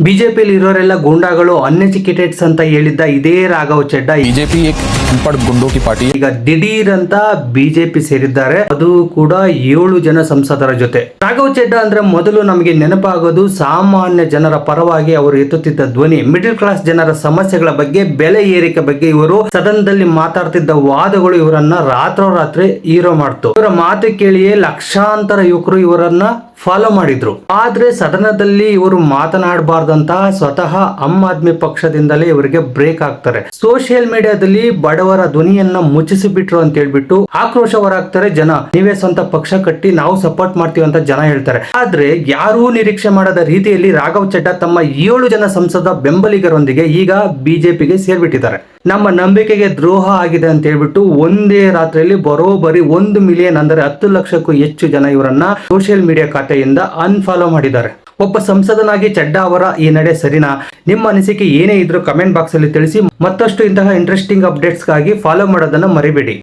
ಬಿಜೆಪಿಯಲ್ಲಿ ಇರೋರೆಲ್ಲ ಗೂಂಡಾಗಳು ಅನ್ಎಜುಕೇಟೆಡ್ಸ್ ಅಂತ ಹೇಳಿದ್ದ ಇದೇ ರಾಘವ್ ಚೆಡ್ಡ बीजेपी एक अनपढ़ गुंडों की पार्टी है। ಈಗ ದಿಢೀರ್ ಅಂತ ಬಿಜೆಪಿ ಸೇರಿದ್ದಾರೆ, ಅದು ಕೂಡ 7 ಜನ ಸಂಸದರ ಜೊತೆ. ರಾಘವ್ ಚೆಡ್ಡ ಅಂದ್ರೆ ಮೊದಲು ನಮಗೆ ನೆನಪಾಗೋದು ಸಾಮಾನ್ಯ ಜನರ ಪರವಾಗಿ ಅವರು ಎತ್ತುತ್ತಿದ್ದ ಧ್ವನಿ, ಮಿಡಿಲ್ ಕ್ಲಾಸ್ ಜನರ ಸಮಸ್ಯೆಗಳ ಬಗ್ಗೆ, ಬೆಲೆ ಏರಿಕೆ ಬಗ್ಗೆ ಇವರು ಸದನದಲ್ಲಿ ಮಾತಾಡ್ತಿದ್ದ ವಾದಗಳು ಇವರನ್ನ ರಾತ್ರೋರಾತ್ರಿ ಹೀರೋ ಮಾಡ್ತು. ಇವರ ಮಾತು ಕೇಳಿಯೇ ಲಕ್ಷಾಂತರ ಯುವಕರು ಇವರನ್ನ ಫಾಲೋ ಮಾಡಿದ್ರು. ಆದ್ರೆ ಸದನದಲ್ಲಿ ಇವರು ಮಾತನಾಡಬಾರ್ದಂತ ಸ್ವತಃ ಆಮ್ ಆದ್ಮಿ ಪಕ್ಷದಿಂದಲೇ ಇವರಿಗೆ ಬ್ರೇಕ್ ಆಗ್ತಾರೆ. ಸೋಷಿಯಲ್ ಮೀಡಿಯಾದಲ್ಲಿ ಬಡವರ ಧ್ವನಿಯನ್ನ ಮುಚ್ಚಿಸಿಬಿಟ್ರು ಅಂತ ಹೇಳ್ಬಿಟ್ಟು ಆಕ್ರೋಶ ಹೊರಾಗ್ತಾರೆ ಜನ. ನೀವೇ ಸ್ವಂತ ಪಕ್ಷ ಕಟ್ಟಿ ನಾವು ಸಪೋರ್ಟ್ ಮಾಡ್ತೀವಿ ಅಂತ ಜನ ಹೇಳ್ತಾರೆ. ಆದ್ರೆ ಯಾರೂ ನಿರೀಕ್ಷೆ ಮಾಡದ ರೀತಿಯಲ್ಲಿ ರಾಘವ್ ಚೆಡ್ಡ ತಮ್ಮ 7 ಜನ ಸಂಸದ ಬೆಂಬಲಿಗರೊಂದಿಗೆ ಈಗ ಬಿಜೆಪಿಗೆ ಸೇರ್ಬಿಟ್ಟಿದ್ದಾರೆ. ನಮ್ಮ ನಂಬಿಕೆಗೆ ದ್ರೋಹ ಆಗಿದೆ ಅಂತ ಹೇಳ್ಬಿಟ್ಟು ಒಂದೇ ರಾತ್ರಿಯಲ್ಲಿ ಬರೋಬ್ಬರಿ 1 ಮಿಲಿಯನ್ ಅಂದರೆ 10 ಲಕ್ಷಕ್ಕೂ ಹೆಚ್ಚು ಜನ ಇವರನ್ನ ಸೋಷಿಯಲ್ ಮೀಡಿಯಾ ಖಾತೆಯಿಂದ ಅನ್ಫಾಲೋ ಮಾಡಿದ್ದಾರೆ. ಒಬ್ಬ ಸಂಸದನಾಗಿ ಚೆಡ್ಡ ಅವರ ಈ ನಡೆ ಸರಿನಾ? ನಿಮ್ಮ ಅನಿಸಿಕೆ ಏನೇ ಇದ್ರೂ ಕಮೆಂಟ್ ಬಾಕ್ಸ್ ಅಲ್ಲಿ ತಿಳಿಸಿ. ಮತ್ತಷ್ಟು ಇಂತಹ ಇಂಟ್ರೆಸ್ಟಿಂಗ್ ಅಪ್ಡೇಟ್ಸ್ಗಾಗಿ ಫಾಲೋ ಮಾಡೋದನ್ನ ಮರಿಬೇಡಿ.